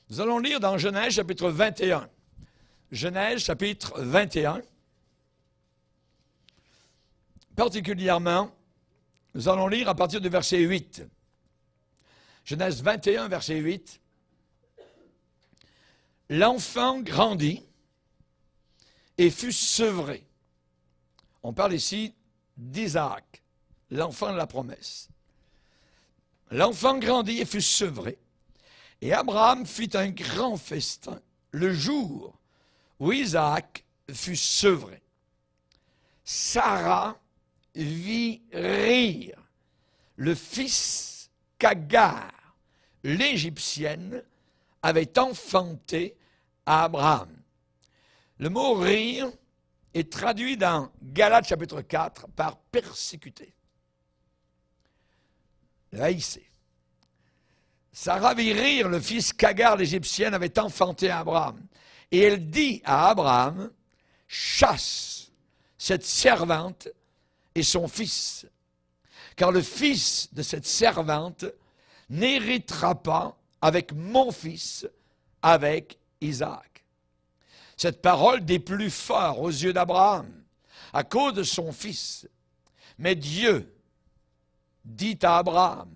Nous allons lire dans Genèse chapitre 21. Genèse chapitre 21. Particulièrement, nous allons lire à partir du verset 8. Genèse 21, verset 8. L'enfant grandit et fut sevré. On parle ici d'Isaac, l'enfant de la promesse. L'enfant grandit et fut sevré. Et Abraham fit un grand festin le jour où Isaac fut sevré. Sarah vit rire le fils qu'Agar, l'Égyptienne, avait enfanté à Abraham. Le mot rire est traduit dans Galates chapitre 4 par persécuter. Le haïsser. Sarah vit rire le fils qu'Agar l'Égyptienne avait enfanté à Abraham. Et elle dit à Abraham, chasse cette servante et son fils, car le fils de cette servante n'héritera pas avec mon fils, avec Isaac. Cette parole déplut fort aux yeux d'Abraham à cause de son fils. Mais Dieu dit à Abraham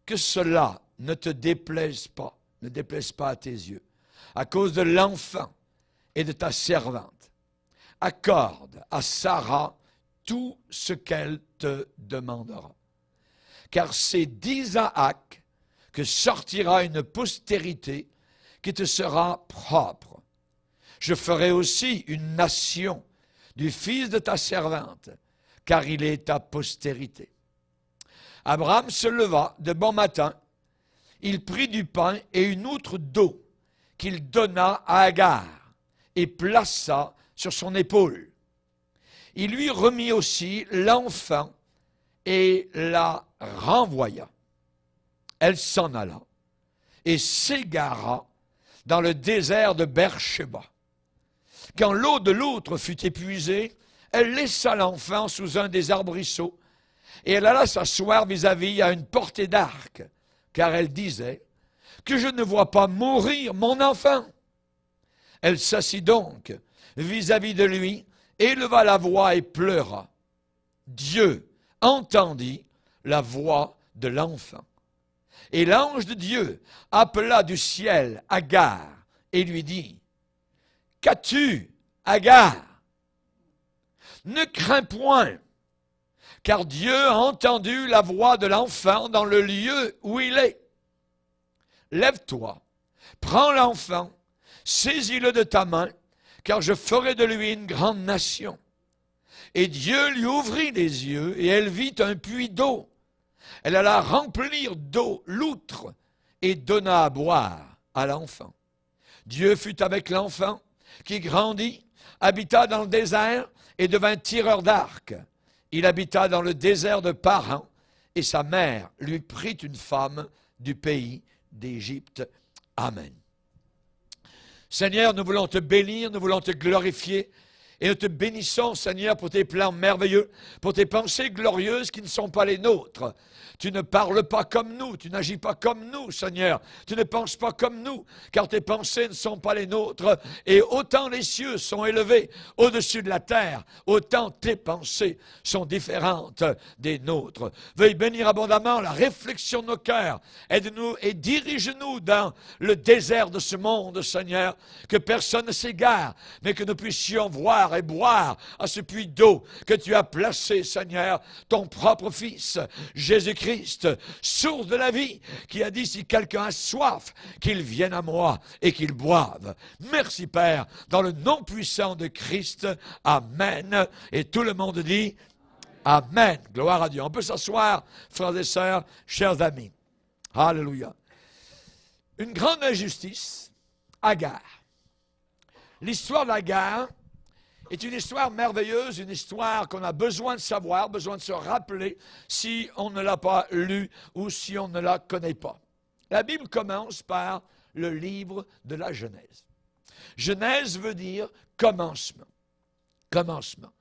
que cela ne te déplaise pas à tes yeux, à cause de l'enfant et de ta servante. Accorde à Sarah tout ce qu'elle te demandera. Car c'est d'Isaac que sortira une postérité qui te sera propre. Je ferai aussi une nation du fils de ta servante, car il est ta postérité. Abraham se leva de bon matin, il prit du pain et une outre d'eau qu'il donna à Agar et plaça sur son épaule. Il lui remit aussi l'enfant et la renvoya. Elle s'en alla et s'égara dans le désert de Beersheba. Quand l'eau de l'outre fut épuisée, elle laissa l'enfant sous un des arbrisseaux et elle alla s'asseoir vis-à-vis à une portée d'arc, car elle disait que je ne vois pas mourir mon enfant. Elle s'assit donc vis-à-vis de lui, éleva la voix et pleura. Dieu entendit la voix de l'enfant. Et l'ange de Dieu appela du ciel Agar et lui dit, « Qu'as-tu, Agar? Ne crains point, car Dieu a entendu la voix de l'enfant dans le lieu où il est. Lève-toi, prends l'enfant, saisis-le de ta main, car je ferai de lui une grande nation. » Et Dieu lui ouvrit les yeux, et elle vit un puits d'eau. Elle alla remplir d'eau l'outre, et donna à boire à l'enfant. Dieu fut avec l'enfant, qui grandit, habita dans le désert, et devint tireur d'arc. Il habita dans le désert de Paran, et sa mère lui prit une femme du pays d'Égypte. Amen. Seigneur, nous voulons te bénir, nous voulons te glorifier, et nous te bénissons, Seigneur, pour tes plans merveilleux, pour tes pensées glorieuses qui ne sont pas les nôtres. Tu ne parles pas comme nous, tu n'agis pas comme nous, Seigneur. Tu ne penses pas comme nous, car tes pensées ne sont pas les nôtres. Et autant les cieux sont élevés au-dessus de la terre, autant tes pensées sont différentes des nôtres. Veuille bénir abondamment la réflexion de nos cœurs. Aide-nous et dirige-nous dans le désert de ce monde, Seigneur, que personne ne s'égare, mais que nous puissions voir et boire à ce puits d'eau que tu as placé, Seigneur, ton propre Fils, Jésus-Christ, source de la vie, qui a dit, si quelqu'un a soif, qu'il vienne à moi et qu'il boive. Merci, Père, dans le nom puissant de Christ. Amen. Et tout le monde dit, Amen. Gloire à Dieu. On peut s'asseoir, frères et sœurs, chers amis. Alléluia. Une grande injustice, Agar. L'histoire d'Agar est une histoire merveilleuse, une histoire qu'on a besoin de savoir, besoin de se rappeler si on ne l'a pas lue ou si on ne la connaît pas. La Bible commence par le livre de la Genèse. Genèse veut dire commencement. Commencement.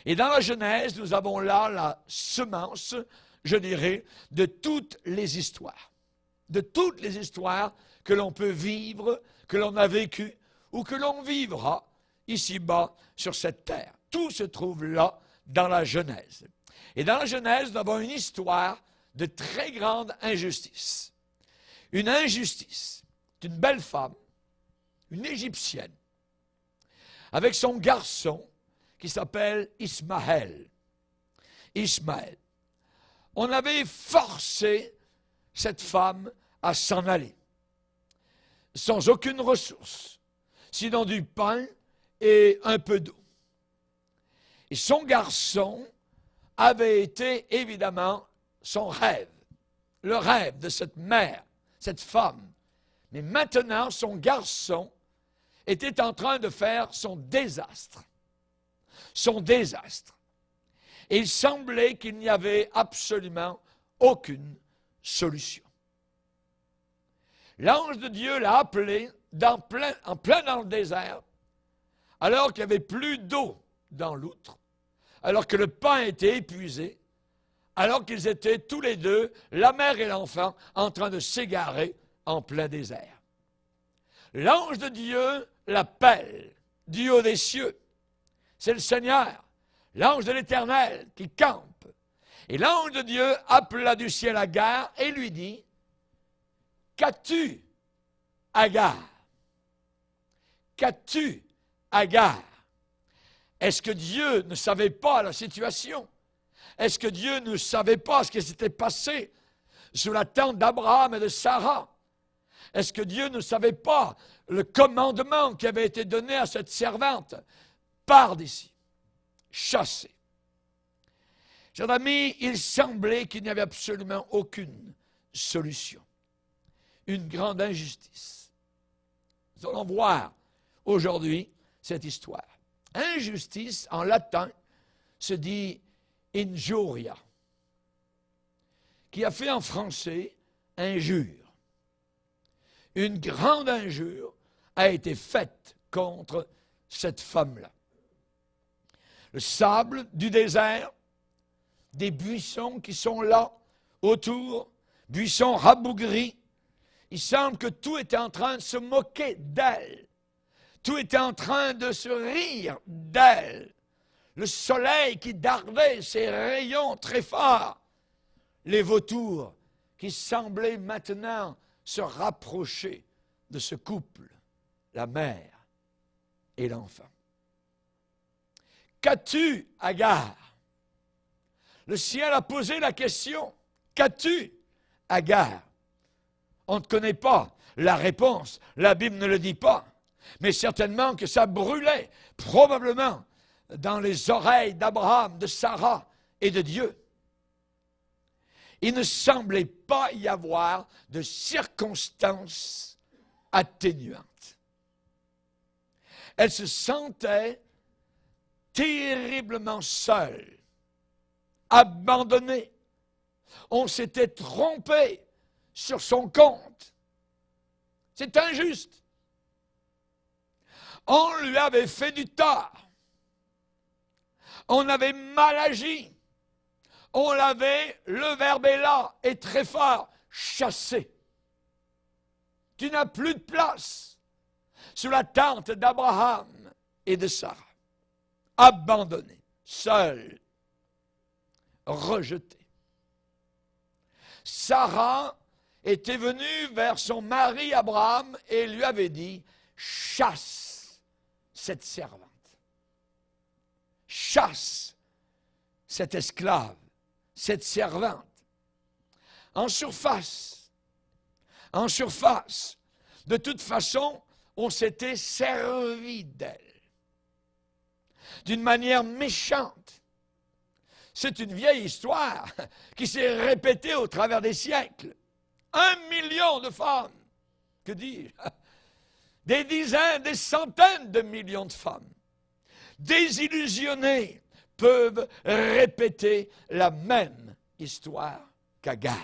Et dans la Genèse, nous avons là la semence, je dirais, de toutes les histoires. de toutes les histoires que l'on peut vivre, que l'on a vécues ou que l'on vivra ici-bas sur cette terre. Tout se trouve là dans la Genèse. Et dans la Genèse, nous avons une histoire de très grande injustice. Une injustice d'une belle femme, une Égyptienne, avec son garçon qui s'appelle Ismaël. Ismaël. On avait forcé cette femme à s'en aller, sans aucune ressource, sinon du pain et un peu d'eau. Et son garçon avait été évidemment son rêve, le rêve de cette mère, cette femme. Mais maintenant, son garçon était en train de faire son désastre. Son désastre. Et il semblait qu'il n'y avait absolument aucune solution. L'ange de Dieu l'a appelé en plein dans le désert, alors qu'il n'y avait plus d'eau dans l'outre, alors que le pain était épuisé, alors qu'ils étaient tous les deux, la mère et l'enfant, en train de s'égarer en plein désert. L'ange de Dieu l'appelle du haut des cieux. C'est le Seigneur, l'ange de l'Éternel qui campe. Et l'ange de Dieu appela du ciel Agar et lui dit, « Qu'as-tu, Agar? Qu'as-tu, Agar? » Est-ce que Dieu ne savait pas la situation? Est-ce que Dieu ne savait pas ce qui s'était passé sous la tente d'Abraham et de Sarah? Est-ce que Dieu ne savait pas le commandement qui avait été donné à cette servante? Pars d'ici, chassez. Chers amis, il semblait qu'il n'y avait absolument aucune solution. Une grande injustice. Nous allons voir aujourd'hui cette histoire. Injustice, en latin, se dit injuria, qui a fait en français injure. Une grande injure a été faite contre cette femme-là. Le sable du désert, des buissons qui sont là autour, buissons rabougris, il semble que tout était en train de se moquer d'elle. Tout était en train de se rire d'elle. Le soleil qui dardait ses rayons très forts. Les vautours qui semblaient maintenant se rapprocher de ce couple, la mère et l'enfant. Qu'as-tu, Agar? Le ciel a posé la question. Qu'as-tu, Agar? On ne connaît pas la réponse. La Bible ne le dit pas. Mais certainement que ça brûlait, probablement, dans les oreilles d'Abraham, de Sarah et de Dieu. Il ne semblait pas y avoir de circonstances atténuantes. Elle se sentait terriblement seule, abandonnée. On s'était trompé sur son compte. C'est injuste. On lui avait fait du tort. On avait mal agi. On l'avait, le verbe est là, et très fort, chassé. Tu n'as plus de place sous la tente d'Abraham et de Sarah. Abandonné, seul, rejeté. Sarah était venue vers son mari Abraham et lui avait dit, chasse cette servante. Chasse cette esclave, cette servante. En surface, de toute façon, on s'était servi d'elle. D'une manière méchante. C'est une vieille histoire qui s'est répétée au travers des siècles. 1 million de femmes, que dis-je? Des dizaines, des centaines de millions de femmes, désillusionnées, peuvent répéter la même histoire qu'Agar.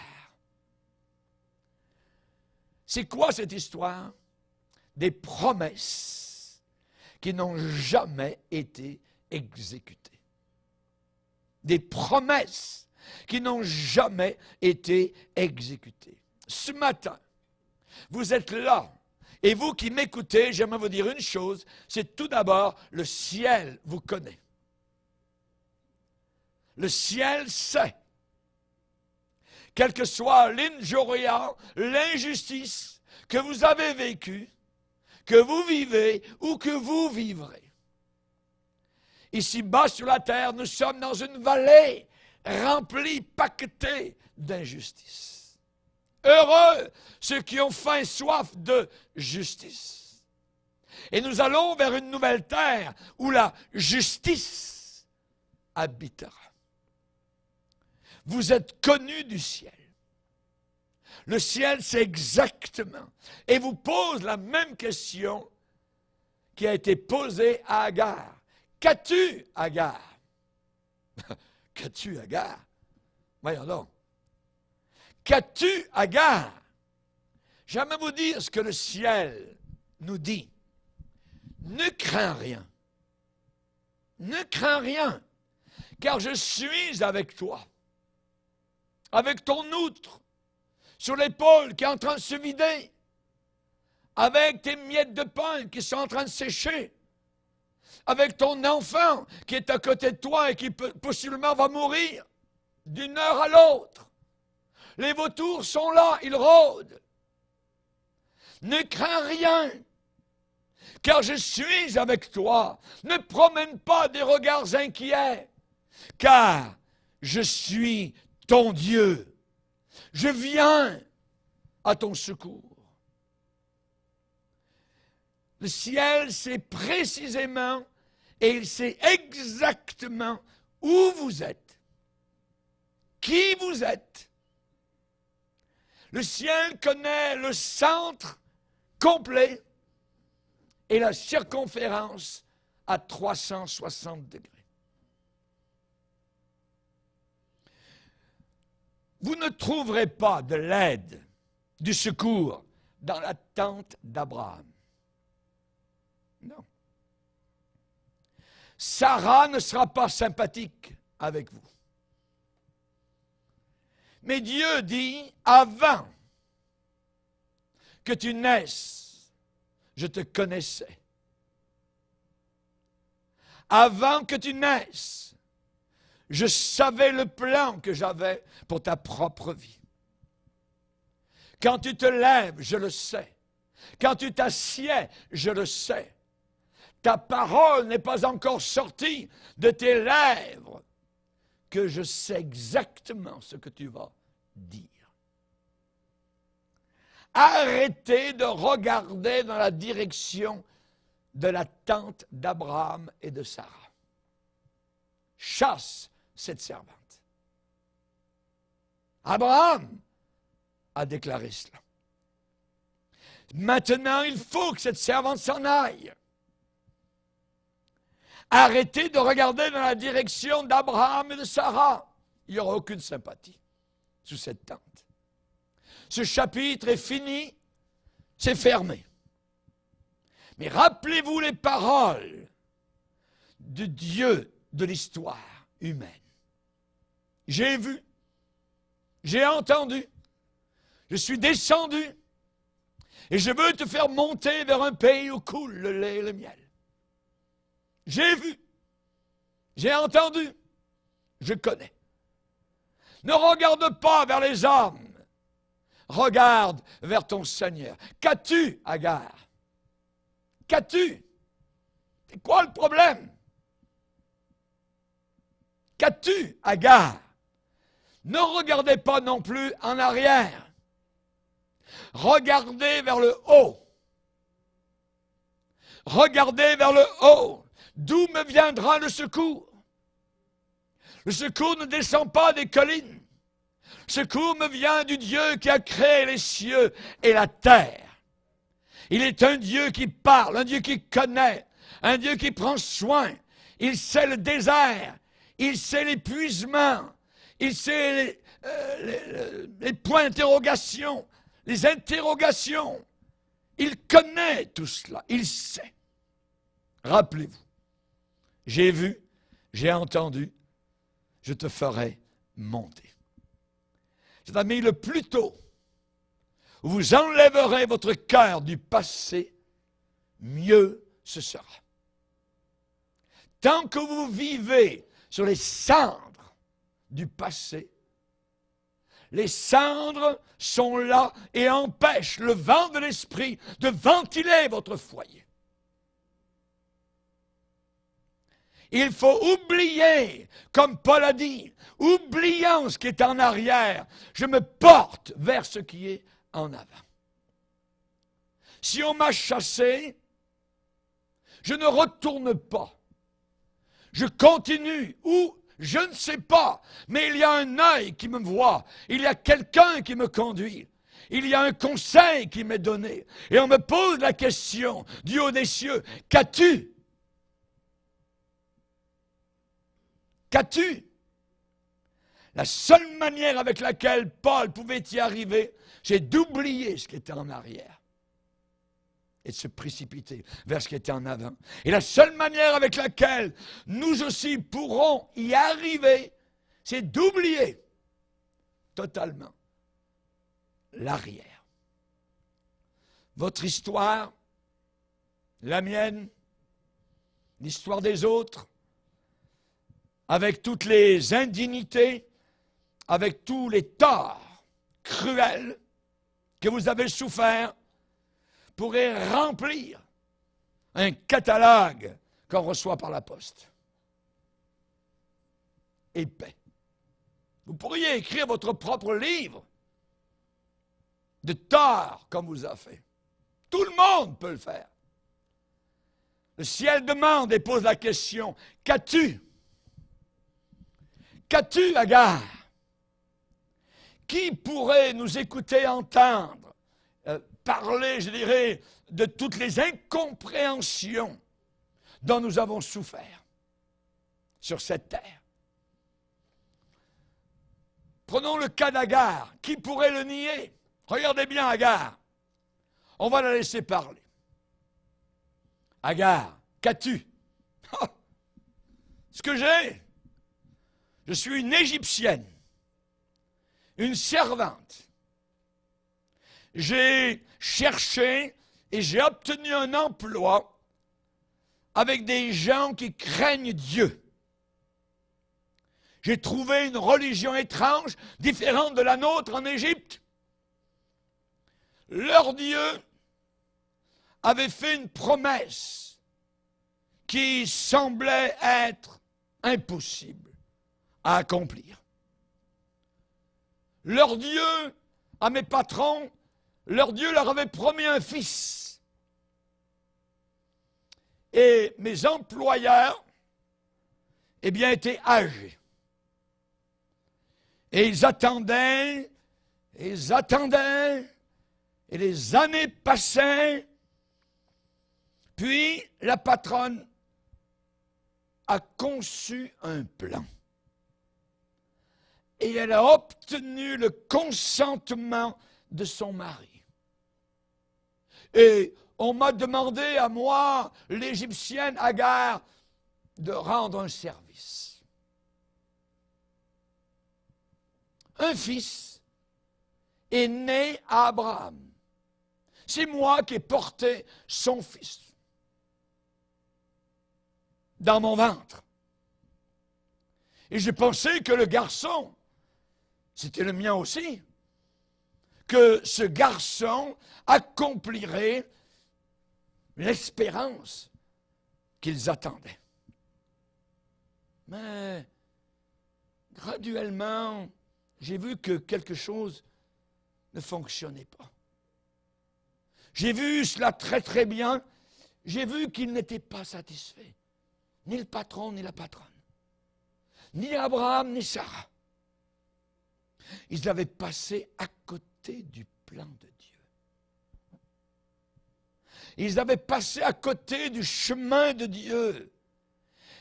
C'est quoi cette histoire? Des promesses qui n'ont jamais été exécutées. Des promesses qui n'ont jamais été exécutées. ce matin, vous êtes là, et vous qui m'écoutez, j'aimerais vous dire une chose, c'est tout d'abord, le ciel vous connaît. Le ciel sait. Quelle que soit l'injuria, l'injustice que vous avez vécue, que vous vivez ou que vous vivrez. Ici-bas sur la terre, nous sommes dans une vallée remplie, paquetée d'injustice. Heureux ceux qui ont faim et soif de justice. Et nous allons vers une nouvelle terre où la justice habitera. Vous êtes connus du ciel. Le ciel, c'est exactement. Et vous pose la même question qui a été posée à Agar. Qu'as-tu, Agar? Qu'as-tu, Agar? Voyons donc. Qu'as-tu, Agar? J'aimerais vous dire ce que le ciel nous dit. Ne crains rien. Ne crains rien, car je suis avec toi. Avec ton outre sur l'épaule qui est en train de se vider, avec tes miettes de pain qui sont en train de sécher, avec ton enfant qui est à côté de toi et qui possiblement va mourir d'une heure à l'autre. Les vautours sont là, ils rôdent. Ne crains rien, car je suis avec toi. Ne promène pas des regards inquiets, car je suis ton Dieu. Je viens à ton secours. Le ciel sait précisément et il sait exactement où vous êtes, qui vous êtes. Le ciel connaît le centre complet et la circonférence à 360 degrés. Vous ne trouverez pas de l'aide, du secours dans la tente d'Abraham. Non. Sarah ne sera pas sympathique avec vous. Mais Dieu dit, avant que tu naisses, je te connaissais. Avant que tu naisses, je savais le plan que j'avais pour ta propre vie. Quand tu te lèves, je le sais. Quand tu t'assieds, je le sais. Ta parole n'est pas encore sortie de tes lèvres, que je sais exactement ce que tu vas dire. Arrêtez de regarder dans la direction de la tente d'Abraham et de Sarah. Chasse cette servante. Abraham a déclaré cela. Maintenant, il faut que cette servante s'en aille. Arrêtez de regarder dans la direction d'Abraham et de Sarah. Il n'y aura aucune sympathie sous cette tente. Ce chapitre est fini, c'est fermé. Mais rappelez-vous les paroles de Dieu de l'histoire humaine. J'ai vu, j'ai entendu, je suis descendu et je veux te faire monter vers un pays où coule le lait et le miel. J'ai vu, j'ai entendu, je connais. Ne regarde pas vers les hommes, regarde vers ton Seigneur. Qu'as-tu, Agar? Qu'as-tu? C'est quoi le problème? Qu'as-tu, Agar? Ne regardez pas non plus en arrière. Regardez vers le haut. Regardez vers le haut. D'où me viendra le secours? Le secours ne descend pas des collines. Le secours me vient du Dieu qui a créé les cieux et la terre. Il est un Dieu qui parle, un Dieu qui connaît, un Dieu qui prend soin. Il sait le désert, il sait l'épuisement, il sait les points d'interrogation, les interrogations. Il connaît tout cela, il sait. Rappelez-vous, j'ai vu, j'ai entendu, je te ferai monter. C'est-à-dire le plus tôt vous enlèverez votre cœur du passé, mieux ce sera. Tant que vous vivez sur les cendres du passé, les cendres sont là et empêchent le vent de l'esprit de ventiler votre foyer. Il faut oublier, comme Paul a dit, oubliant ce qui est en arrière, je me porte vers ce qui est en avant. Si on m'a chassé, je ne retourne pas. Je continue, ou je ne sais pas, mais il y a un œil qui me voit, il y a quelqu'un qui me conduit, il y a un conseil qui m'est donné, et on me pose la question du haut des cieux, qu'as-tu? Qu'as-tu? La seule manière avec laquelle Paul pouvait y arriver, c'est d'oublier ce qui était en arrière et de se précipiter vers ce qui était en avant. Et la seule manière avec laquelle nous aussi pourrons y arriver, c'est d'oublier totalement l'arrière. Votre histoire, la mienne, l'histoire des autres, avec toutes les indignités, avec tous les torts cruels que vous avez souffert, pourrait remplir un catalogue qu'on reçoit par la poste. Épais. Vous pourriez écrire votre propre livre de torts comme vous a fait. Tout le monde peut le faire. Le ciel demande et pose la question, qu'as-tu? Qu'as-tu, Agar? Qui pourrait nous écouter entendre parler, je dirais, de toutes les incompréhensions dont nous avons souffert sur cette terre? Prenons le cas d'Agar. Qui pourrait le nier? Regardez bien Agar. On va la laisser parler. Agar, qu'as-tu? Ce que j'ai, je suis une Égyptienne, une servante. J'ai cherché et j'ai obtenu un emploi avec des gens qui craignent Dieu. J'ai trouvé une religion étrange, différente de la nôtre en Égypte. Leur Dieu avait fait une promesse qui semblait être impossible à accomplir. Leur Dieu, à mes patrons, leur Dieu leur avait promis un fils. Et mes employeurs, eh bien, étaient âgés. Et ils attendaient, et les années passaient. Puis, la patronne a conçu un plan. Et elle a obtenu le consentement de son mari. Et on m'a demandé à moi, l'Égyptienne Agar, de rendre un service. Un fils est né à Abraham. C'est moi qui ai porté son fils dans mon ventre. Et j'ai pensé que le garçon, c'était le mien aussi, que ce garçon accomplirait l'espérance qu'ils attendaient. Mais graduellement, j'ai vu que quelque chose ne fonctionnait pas. J'ai vu cela très très bien. J'ai vu qu'ils n'étaient pas satisfaits. Ni le patron, ni la patronne. Ni Abraham, ni Sarah. Ils avaient passé à côté du plan de Dieu. Ils avaient passé à côté du chemin de Dieu.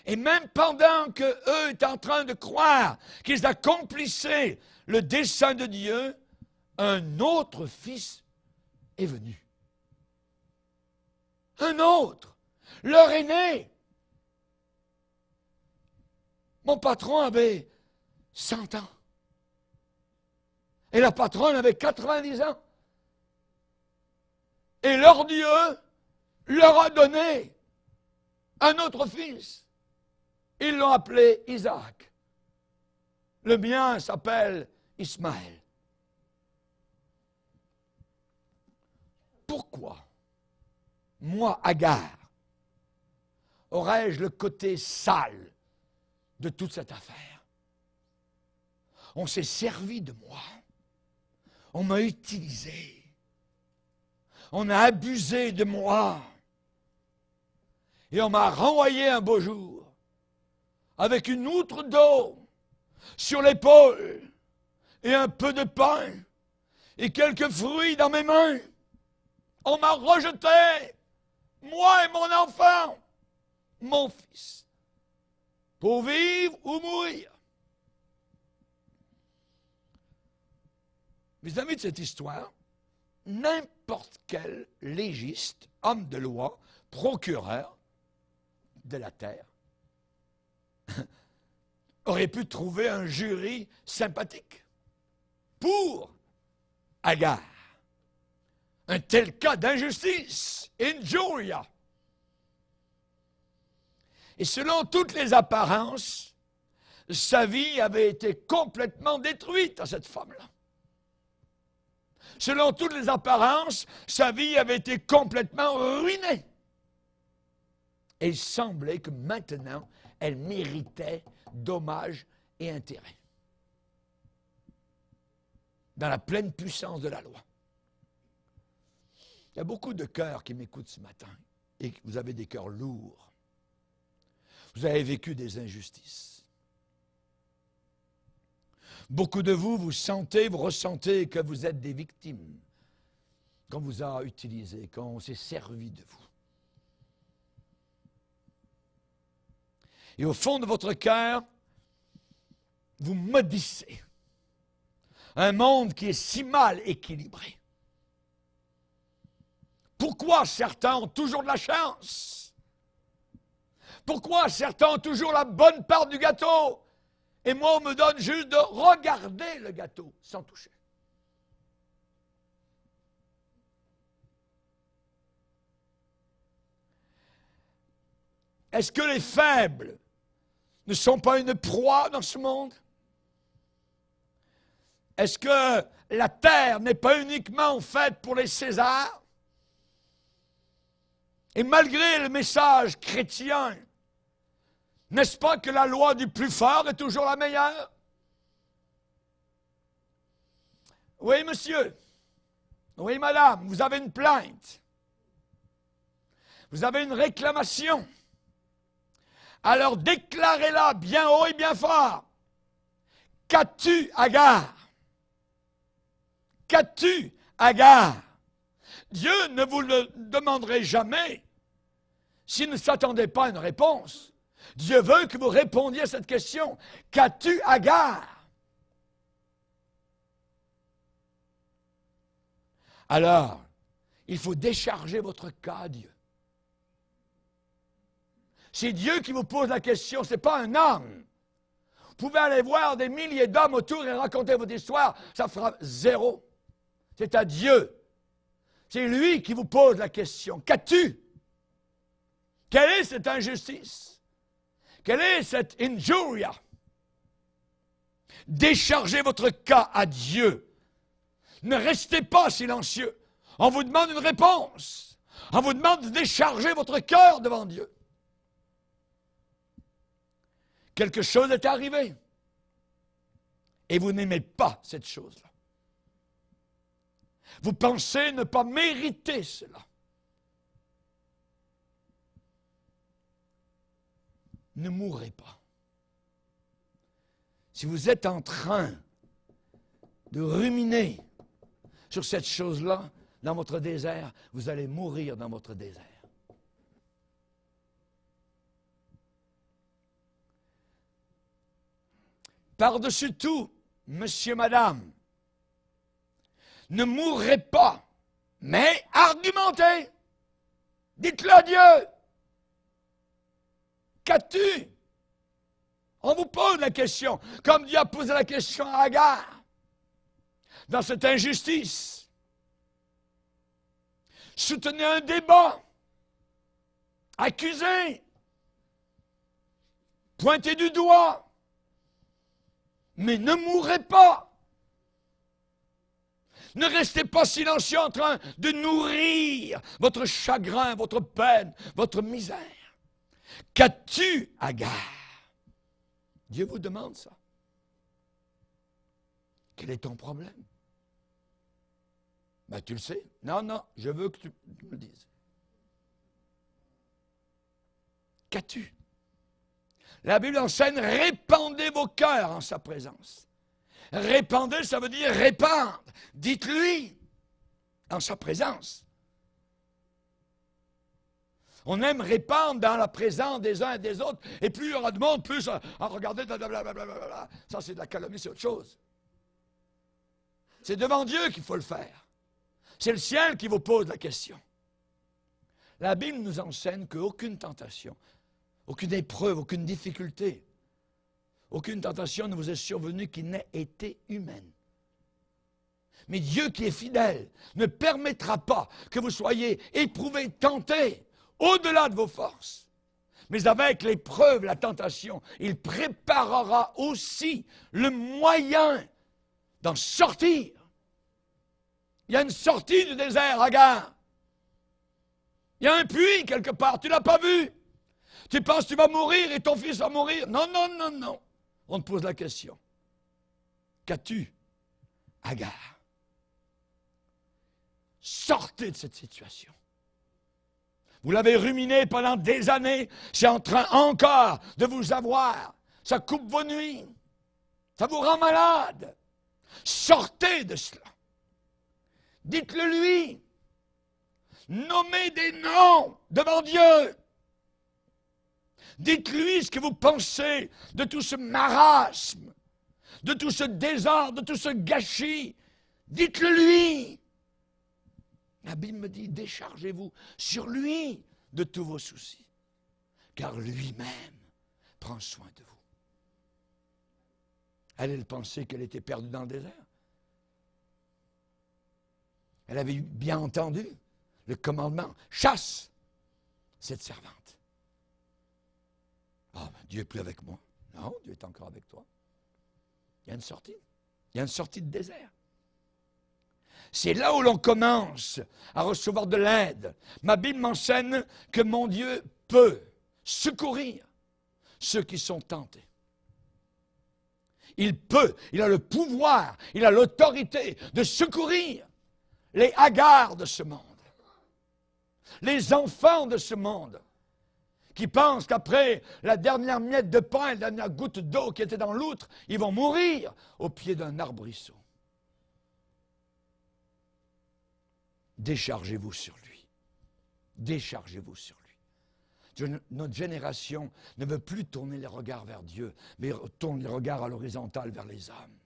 Et même pendant qu'eux étaient en train de croire qu'ils accomplissaient le dessein de Dieu, un autre fils est venu. Un autre, leur aîné. Mon patron avait 100 ans. Et la patronne avait 90 ans. Et leur Dieu leur a donné un autre fils. Ils l'ont appelé Isaac. Le mien s'appelle Ismaël. Pourquoi, moi, Agar, aurais-je le côté sale de toute cette affaire? On s'est servi de moi. On m'a utilisé. On a abusé de moi. Et on m'a renvoyé un beau jour avec une outre d'eau sur l'épaule et un peu de pain et quelques fruits dans mes mains. On m'a rejeté, moi et mon enfant, mon fils, pour vivre ou mourir. Mes amis, de cette histoire, n'importe quel légiste, homme de loi, procureur de la terre, aurait pu trouver un jury sympathique pour Agar. Un tel cas d'injustice, injuria. Et selon toutes les apparences, sa vie avait été complètement détruite à cette femme-là. Selon toutes les apparences, sa vie avait été complètement ruinée. Et il semblait que maintenant, elle méritait dommages et intérêts. Dans la pleine puissance de la loi. Il y a beaucoup de cœurs qui m'écoutent ce matin et vous avez des cœurs lourds. Vous avez vécu des injustices. Beaucoup de vous, vous ressentez que vous êtes des victimes, qu'on vous a utilisé, qu'on s'est servi de vous. Et au fond de votre cœur, vous maudissez un monde qui est si mal équilibré. Pourquoi certains ont toujours de la chance? Pourquoi certains ont toujours la bonne part du gâteau? Et moi, on me donne juste de regarder le gâteau sans toucher. Est-ce que les faibles ne sont pas une proie dans ce monde? Est-ce que la terre n'est pas uniquement faite pour les Césars? Et malgré le message chrétien, n'est-ce pas que la loi du plus fort est toujours la meilleure? Oui, monsieur. Oui, madame, vous avez une plainte. Vous avez une réclamation. Alors déclarez-la bien haut et bien fort. Qu'as-tu, Agar? Qu'as-tu, Agar? Dieu ne vous le demanderait jamais s'il ne s'attendait pas à une réponse. Dieu veut que vous répondiez à cette question. Qu'as-tu, Agar? Alors, il faut décharger votre cas à Dieu. C'est Dieu qui vous pose la question, ce n'est pas un homme. Vous pouvez aller voir des milliers d'hommes autour et raconter votre histoire, ça fera zéro. C'est à Dieu. C'est lui qui vous pose la question. Qu'as-tu? Quelle est cette injustice? Quelle est cette injuria? Déchargez votre cas à Dieu. Ne restez pas silencieux. On vous demande une réponse. On vous demande de décharger votre cœur devant Dieu. Quelque chose est arrivé. Et vous n'aimez pas cette chose-là. Vous pensez ne pas mériter cela. Ne mourrez pas. Si vous êtes en train de ruminer sur cette chose-là dans votre désert, vous allez mourir dans votre désert. Par-dessus tout, monsieur, madame, ne mourrez pas, mais argumentez. Dites-le à Dieu. Qu'as-tu? On vous pose la question, comme Dieu a posé la question à Agar, dans cette injustice. soutenez un débat, accusez, pointez du doigt, mais ne mourrez pas. Ne restez pas silencieux en train de nourrir votre chagrin, votre peine, votre misère. Qu'as-tu, Agar? Dieu vous demande ça. Quel est ton problème? Ben, tu le sais. Non, je veux que tu me le dises. Qu'as-tu? La Bible enseigne, répandez vos cœurs en sa présence. Répandez, ça veut dire répandre. Dites-lui en sa présence. On aime répandre dans la présence des uns et des autres. Et plus il y aura de monde, plus regardez, blablabla. Ça, c'est de la calomnie, c'est autre chose. C'est devant Dieu qu'il faut le faire. C'est le ciel qui vous pose la question. La Bible nous enseigne qu'aucune tentation, aucune épreuve, aucune difficulté, aucune tentation ne vous est survenue qui n'ait été humaine. Mais Dieu qui est fidèle ne permettra pas que vous soyez éprouvés, tentés, au-delà de vos forces. Mais avec l'épreuve, la tentation, il préparera aussi le moyen d'en sortir. Il y a une sortie du désert, Agar. Il y a un puits quelque part, tu ne l'as pas vu. Tu penses que tu vas mourir et ton fils va mourir. Non. On te pose la question. Qu'as-tu, Agar? Sortez de cette situation. Vous l'avez ruminé pendant des années, c'est en train encore de vous avoir. Ça coupe vos nuits. Ça vous rend malade. Sortez de cela. Dites-le lui. Nommez des noms devant Dieu. Dites-lui ce que vous pensez de tout ce marasme, de tout ce désordre, de tout ce gâchis. Dites-le lui. La Bible me dit, déchargez-vous sur lui de tous vos soucis, car lui-même prend soin de vous. Elle pensait qu'elle était perdue dans le désert. Elle avait bien entendu le commandement, chasse cette servante. Ah, ben, Dieu n'est plus avec moi. Non, Dieu est encore avec toi. Il y a une sortie. Il y a une sortie de désert. C'est là où l'on commence à recevoir de l'aide. Ma Bible m'enseigne que mon Dieu peut secourir ceux qui sont tentés. Il peut, il a le pouvoir, il a l'autorité de secourir les hagards de ce monde, les enfants de ce monde, qui pensent qu'après la dernière miette de pain, la dernière goutte d'eau qui était dans l'outre, ils vont mourir au pied d'un arbrisseau. Déchargez-vous sur lui. Déchargez-vous sur lui. Notre génération ne veut plus tourner les regards vers Dieu, mais tourne les regards à l'horizontale vers les hommes.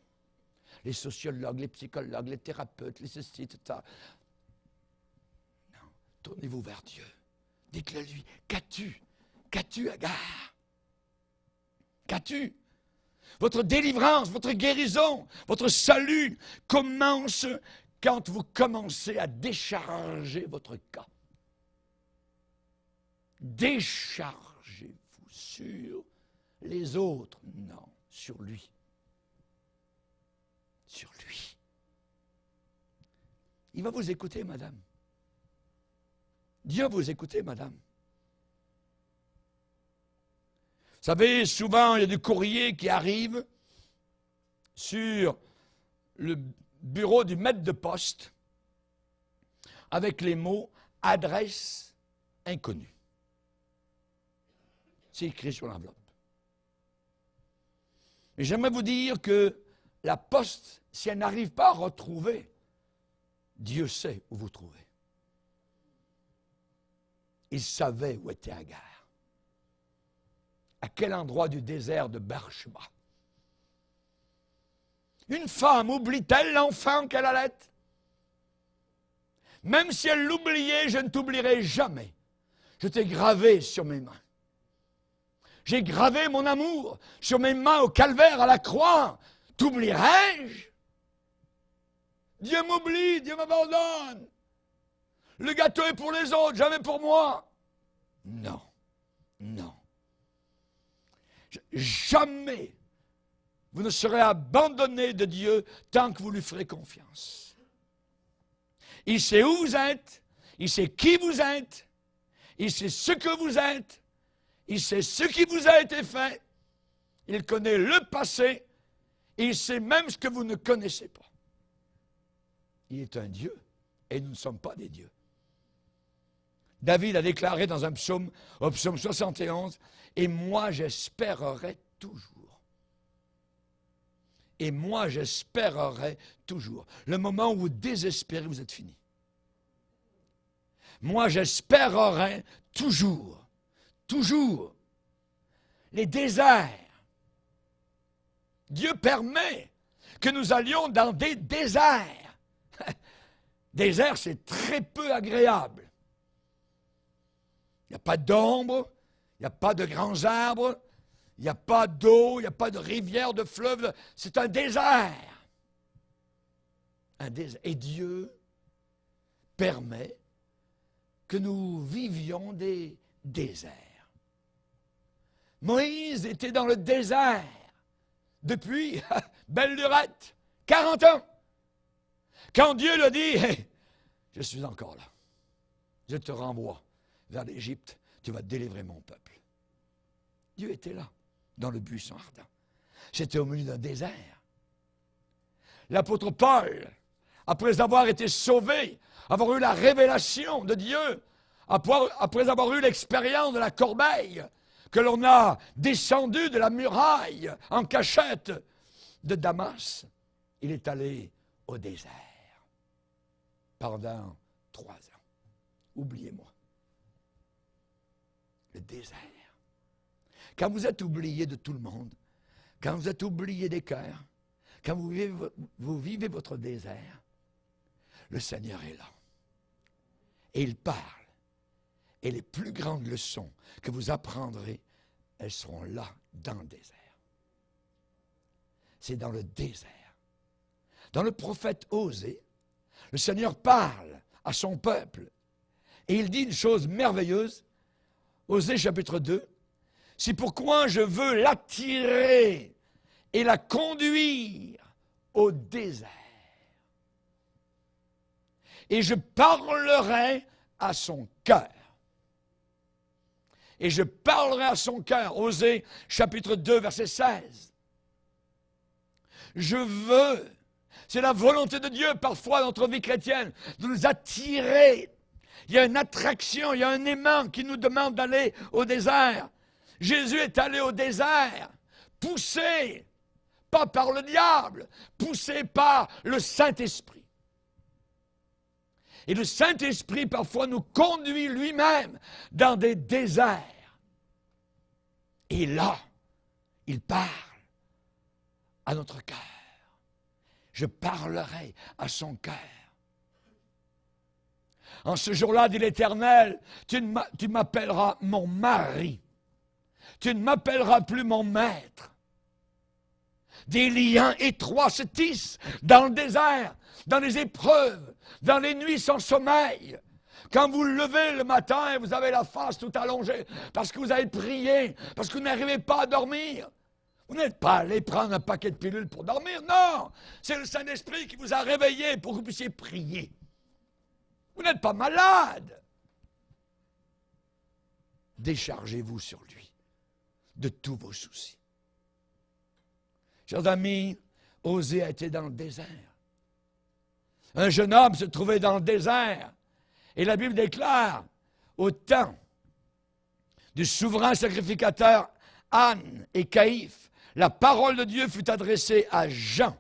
Les sociologues, les psychologues, les thérapeutes, les ceci, tout ça. Non, tournez-vous vers Dieu. Dites-le lui. Qu'as-tu? Qu'as-tu, Agar? Qu'as-tu? Votre délivrance, votre guérison, votre salut commence quand vous commencez à décharger votre cas. Déchargez-vous sur les autres. Non, sur lui. Sur lui. Il va vous écouter, madame. Dieu va vous écouter, madame. Vous savez, souvent, il y a du courrier qui arrive sur le bureau du maître de poste avec les mots « adresse inconnue ». C'est écrit sur l'enveloppe. Mais j'aimerais vous dire que la poste, si elle n'arrive pas à retrouver, Dieu sait où vous trouvez. Il savait où était Agar. À quel endroit du désert de Beersheba. Une femme oublie-t-elle l'enfant qu'elle allait? Même si elle l'oubliait, je ne t'oublierai jamais. Je t'ai gravé sur mes mains. J'ai gravé mon amour sur mes mains au calvaire, à la croix. T'oublierai-je? Dieu m'oublie, Dieu m'abandonne. Le gâteau est pour les autres, jamais pour moi. Non, non. Jamais vous ne serez abandonné de Dieu tant que vous lui ferez confiance. Il sait où vous êtes, il sait qui vous êtes, il sait ce que vous êtes, il sait ce qui vous a été fait, il connaît le passé, et il sait même ce que vous ne connaissez pas. Il est un Dieu, et nous ne sommes pas des dieux. David a déclaré dans un psaume, au psaume 71, « Et moi j'espérerai toujours. » Et moi j'espérerai toujours. Le moment où vous désespérez, vous êtes fini. Moi j'espérerai toujours. Toujours. Les déserts. Dieu permet que nous allions dans des déserts. Désert, c'est très peu agréable. Il n'y a pas d'ombre, il n'y a pas de grands arbres, il n'y a pas d'eau, il n'y a pas de rivière, de fleuve. C'est un désert. Un désert. Et Dieu permet que nous vivions des déserts. Moïse était dans le désert depuis belle lurette, 40 ans. Quand Dieu lui dit, hey, je suis encore là, je te renvoie vers l'Égypte, tu vas délivrer mon peuple. Dieu était là, dans le buisson ardent. C'était au milieu d'un désert. L'apôtre Paul, après avoir été sauvé, avoir eu la révélation de Dieu, après avoir eu l'expérience de la corbeille, que l'on a descendu de la muraille en cachette de Damas, il est allé au désert pendant 3 ans. Oubliez-moi. Le désert. Quand vous êtes oublié de tout le monde, quand vous êtes oublié des cœurs, quand vous vivez votre désert, le Seigneur est là. Et il parle. Et les plus grandes leçons que vous apprendrez, elles seront là, dans le désert. C'est dans le désert. Dans le prophète Osée, le Seigneur parle à son peuple. Et il dit une chose merveilleuse, Osée chapitre 2, « C'est pourquoi je veux l'attirer et la conduire au désert. Et je parlerai à son cœur. » Et je parlerai à son cœur. Osée chapitre 2, verset 16. Je veux, c'est la volonté de Dieu parfois dans notre vie chrétienne, de nous attirer. Il y a une attraction, il y a un aimant qui nous demande d'aller au désert. Jésus est allé au désert, poussé, pas par le diable, poussé par le Saint-Esprit. Et le Saint-Esprit, parfois, nous conduit lui-même dans des déserts. Et là, il parle à notre cœur. Je parlerai à son cœur. En ce jour-là, dit l'Éternel, tu m'appelleras mon mari. Tu ne m'appelleras plus mon maître. Des liens étroits se tissent dans le désert, dans les épreuves, dans les nuits sans sommeil. Quand vous levez le matin et vous avez la face tout allongée, parce que vous avez prié, parce que vous n'arrivez pas à dormir. Vous n'êtes pas allé prendre un paquet de pilules pour dormir, non! C'est le Saint-Esprit qui vous a réveillé pour que vous puissiez prier. Vous n'êtes pas malade. Déchargez-vous sur lui de tous vos soucis. Chers amis, Osée a été dans le désert. Un jeune homme se trouvait dans le désert. Et la Bible déclare, au temps du souverain sacrificateur Anne et Caïphe, la parole de Dieu fut adressée à Jean,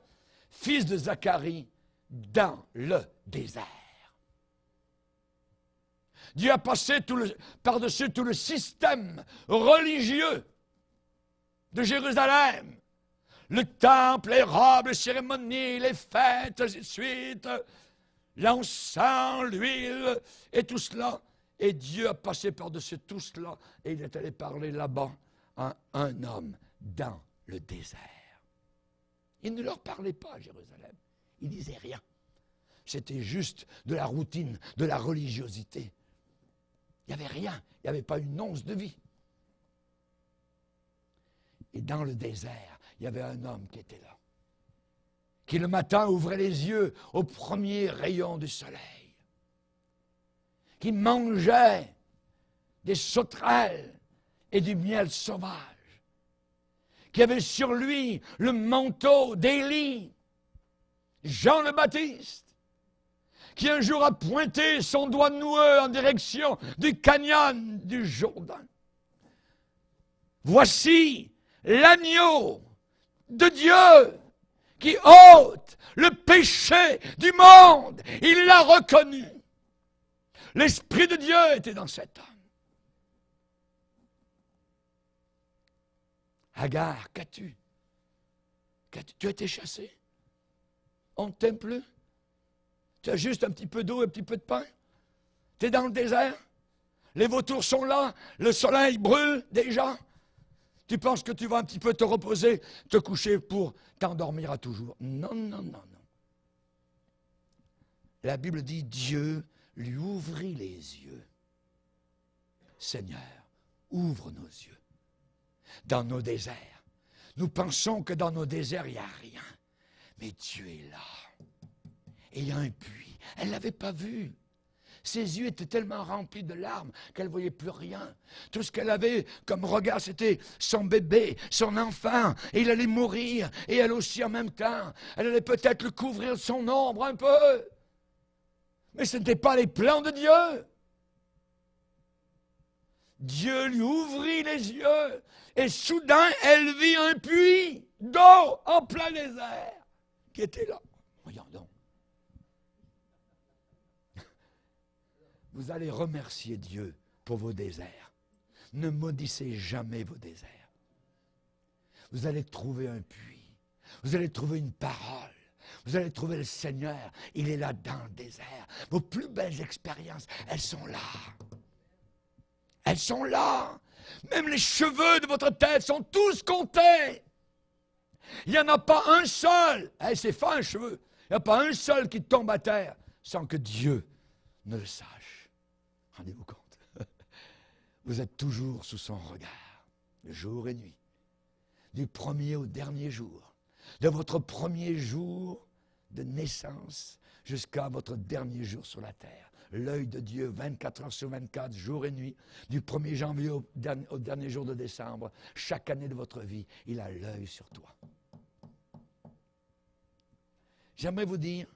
fils de Zacharie, dans le désert. Dieu a passé par-dessus tout le système religieux de Jérusalem. Le temple, les robes, les cérémonies, les fêtes, ainsi de suite, l'encens, l'huile et tout cela. Et Dieu a passé par-dessus tout cela et il est allé parler là-bas à un homme dans le désert. Il ne leur parlait pas à Jérusalem. Il ne disait rien. c'était juste de la routine, de la religiosité. Il n'y avait rien, il n'y avait pas une once de vie. Et dans le désert, il y avait un homme qui était là, qui le matin ouvrait les yeux au premier rayon du soleil, qui mangeait des sauterelles et du miel sauvage, qui avait sur lui le manteau d'Élie, Jean le Baptiste, qui un jour a pointé son doigt noueux en direction du canyon du Jourdain. Voici l'agneau de Dieu qui ôte le péché du monde. Il l'a reconnu. L'Esprit de Dieu était dans cet homme. Agar, qu'as-tu? Tu as été chassé? On ne t'aime plus? Tu as juste un petit peu d'eau et un petit peu de pain? Tu es dans le désert? Les vautours sont là, le soleil brûle déjà. Tu penses que tu vas un petit peu te reposer, te coucher pour t'endormir à toujours? Non, non, non, non. La Bible dit, Dieu lui ouvrit les yeux. Seigneur, ouvre nos yeux. Dans nos déserts, nous pensons que dans nos déserts, il n'y a rien. Mais Dieu est là. Et il y a un puits. Elle ne l'avait pas vu. Ses yeux étaient tellement remplis de larmes qu'elle ne voyait plus rien. Tout ce qu'elle avait comme regard, c'était son bébé, son enfant. Et il allait mourir. Et elle aussi en même temps. Elle allait peut-être le couvrir de son ombre un peu. Mais ce n'était pas les plans de Dieu. Dieu lui ouvrit les yeux. Et soudain, elle vit un puits d'eau en plein désert qui était là. Voyons donc. Vous allez remercier Dieu pour vos déserts. Ne maudissez jamais vos déserts. Vous allez trouver un puits. Vous allez trouver une parole. Vous allez trouver le Seigneur. Il est là dans le désert. Vos plus belles expériences, elles sont là. Elles sont là. Même les cheveux de votre tête sont tous comptés. Il n'y en a pas un seul. C'est fin, un cheveu. Il n'y a pas un seul qui tombe à terre sans que Dieu ne le sache. Rendez-vous compte. Vous êtes toujours sous son regard, jour et nuit. Du premier au dernier jour. De votre premier jour de naissance jusqu'à votre dernier jour sur la terre. L'œil de Dieu, 24 heures sur 24, jour et nuit, du 1er janvier au dernier jour de décembre, chaque année de votre vie, il a l'œil sur toi. J'aimerais vous dire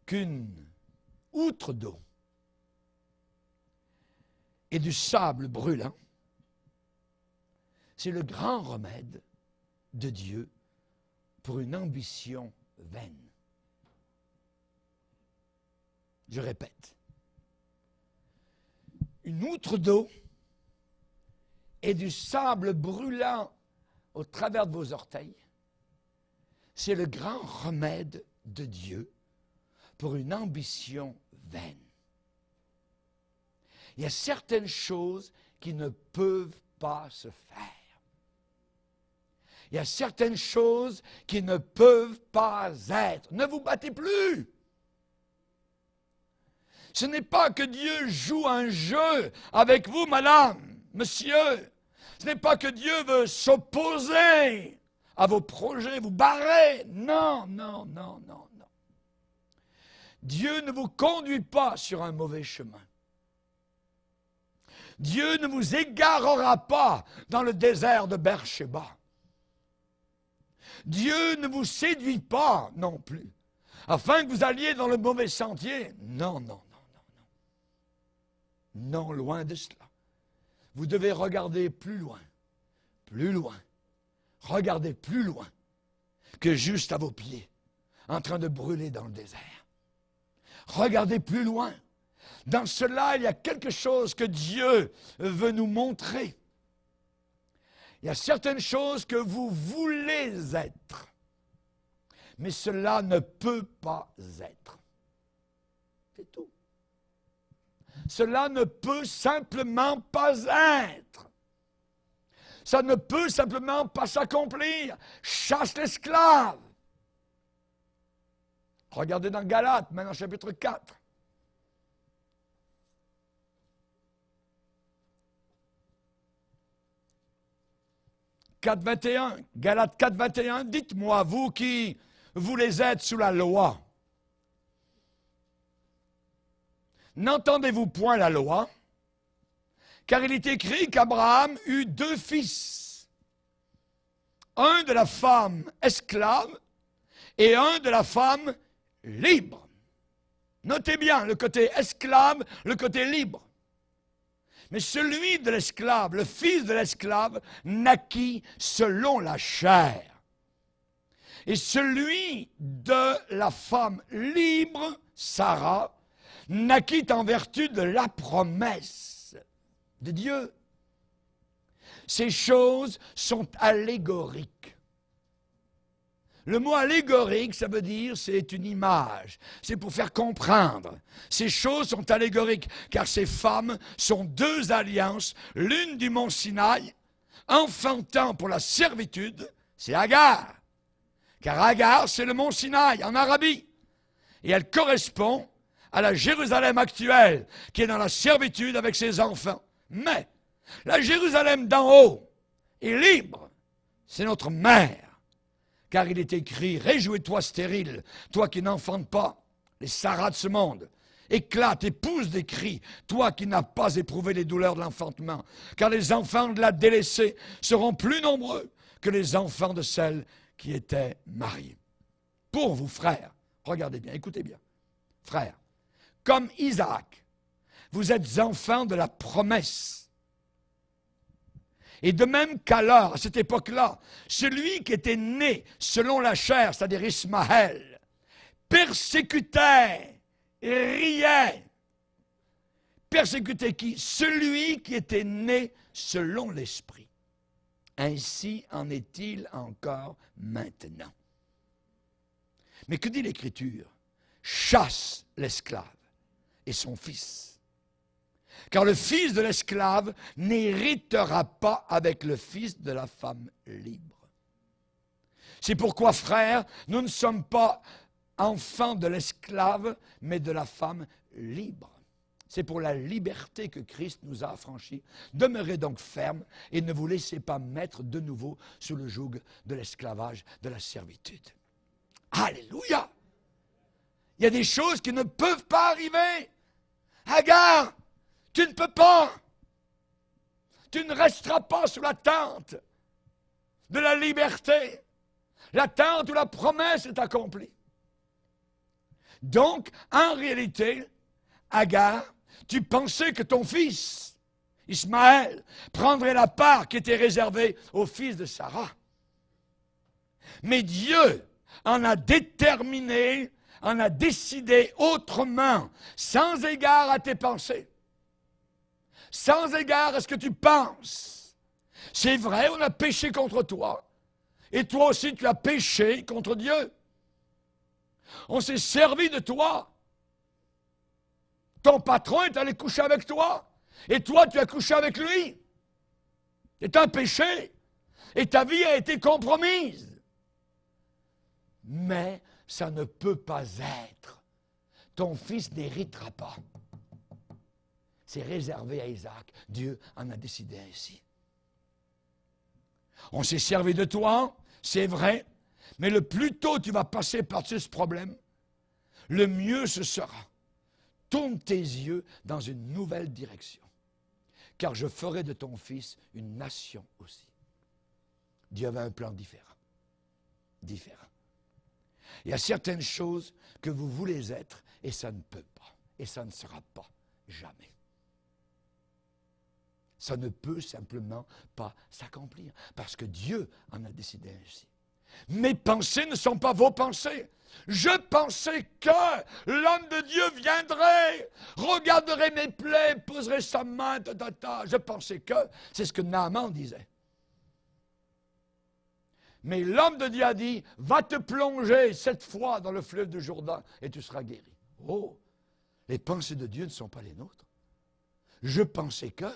qu'une outre d'eau et du sable brûlant, c'est le grand remède de Dieu pour une ambition vaine. Je répète, une outre d'eau et du sable brûlant au travers de vos orteils, c'est le grand remède de Dieu pour une ambition vaine. Il y a certaines choses qui ne peuvent pas se faire. Il y a certaines choses qui ne peuvent pas être. Ne vous battez plus. Ce n'est pas que Dieu joue un jeu avec vous, madame, monsieur. Ce n'est pas que Dieu veut s'opposer à vos projets, vous barrer. Non, non, non, non, non. Dieu ne vous conduit pas sur un mauvais chemin. Dieu ne vous égarera pas dans le désert de Beersheba. Dieu ne vous séduit pas non plus, afin que vous alliez dans le mauvais sentier. Non, non, non, non, non. Non, loin de cela. Vous devez regarder plus loin, regardez plus loin que juste à vos pieds, en train de brûler dans le désert. Regardez plus loin. Dans cela, il y a quelque chose que Dieu veut nous montrer. Il y a certaines choses que vous voulez être, mais cela ne peut pas être. C'est tout. Cela ne peut simplement pas être. Ça ne peut simplement pas s'accomplir. Chasse l'esclave. Regardez dans Galates, maintenant chapitre 4. Galates 4, 21, dites-moi, vous qui voulez être sous la loi, n'entendez-vous point la loi? Car il est écrit qu'Abraham eut 2 fils, un de la femme esclave et un de la femme libre. Notez bien le côté esclave, le côté libre. Mais celui de l'esclave, le fils de l'esclave, naquit selon la chair. Et celui de la femme libre, Sarah, naquit en vertu de la promesse de Dieu. Ces choses sont allégoriques. Le mot allégorique, ça veut dire c'est une image, c'est pour faire comprendre. Ces choses sont allégoriques, car ces femmes sont 2 alliances, l'une du mont Sinaï, enfantant pour la servitude, c'est Agar. Car Agar, c'est le mont Sinaï en Arabie. Et elle correspond à la Jérusalem actuelle, qui est dans la servitude avec ses enfants. Mais la Jérusalem d'en haut est libre, c'est notre mère. Car il est écrit, réjouis-toi stérile, toi qui n'enfantes pas, les Sarahs de ce monde. Éclate et pousse des cris, toi qui n'as pas éprouvé les douleurs de l'enfantement. Car les enfants de la délaissée seront plus nombreux que les enfants de celles qui étaient mariées. Pour vous, frères, regardez bien, écoutez bien. Frères, comme Isaac, vous êtes enfants de la promesse. Et de même qu'alors, à cette époque-là, celui qui était né selon la chair, c'est-à-dire Ismaël, persécutait et riait. Persécutait qui? Celui qui était né selon l'esprit. Ainsi en est-il encore maintenant. Mais que dit l'Écriture? Chasse l'esclave et son fils. Car le fils de l'esclave n'héritera pas avec le fils de la femme libre. C'est pourquoi, frères, nous ne sommes pas enfants de l'esclave, mais de la femme libre. C'est pour la liberté que Christ nous a affranchis. Demeurez donc fermes et ne vous laissez pas mettre de nouveau sous le joug de l'esclavage, de la servitude. Alléluia! Il y a des choses qui ne peuvent pas arriver. Agar, tu ne peux pas. Tu ne resteras pas sous la tente de la liberté. La tente où la promesse est accomplie. Donc, en réalité, Agar, tu pensais que ton fils, Ismaël, prendrait la part qui était réservée au fils de Sarah. Mais Dieu en a déterminé, en a décidé autrement, sans égard à tes pensées. Sans égard à ce que tu penses. C'est vrai, on a péché contre toi. Et toi aussi, tu as péché contre Dieu. On s'est servi de toi. Ton patron est allé coucher avec toi. Et toi, tu as couché avec lui. C'est un péché. Et ta vie a été compromise. Mais ça ne peut pas être. Ton fils n'héritera pas. C'est réservé à Isaac. Dieu en a décidé ainsi. On s'est servi de toi, c'est vrai, mais le plus tôt tu vas passer par-dessus ce problème, le mieux ce sera. Tourne tes yeux dans une nouvelle direction, car je ferai de ton fils une nation aussi. Dieu avait un plan différent. Différent. Il y a certaines choses que vous voulez être, et ça ne peut pas, et ça ne sera pas, jamais. Ça ne peut simplement pas s'accomplir, parce que Dieu en a décidé ainsi. Mes pensées ne sont pas vos pensées. Je pensais que l'homme de Dieu viendrait, regarderait mes plaies, poserait sa main, Je pensais que, c'est ce que Naaman disait. Mais l'homme de Dieu a dit, va te plonger 7 fois dans le fleuve de Jourdain et tu seras guéri. Oh, les pensées de Dieu ne sont pas les nôtres. Je pensais que.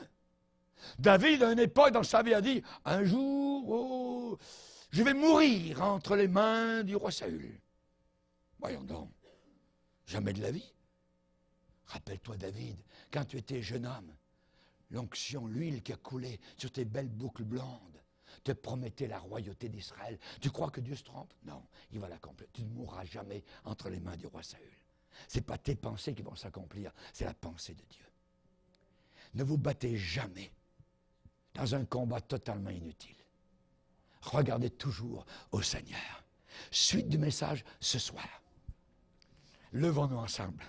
David, à une époque dans sa vie, a dit, un jour, oh, je vais mourir entre les mains du roi Saül. Voyons donc. Jamais de la vie. Rappelle-toi David, quand tu étais jeune homme, l'onction, l'huile qui a coulé sur tes belles boucles blondes te promettait la royauté d'Israël. Tu crois que Dieu se trompe? Non, il va l'accomplir. Tu ne mourras jamais entre les mains du roi Saül. Ce n'est pas tes pensées qui vont s'accomplir, c'est la pensée de Dieu. Ne vous battez jamais dans un combat totalement inutile. Regardez toujours au Seigneur. Suite du message ce soir. Levons-nous ensemble.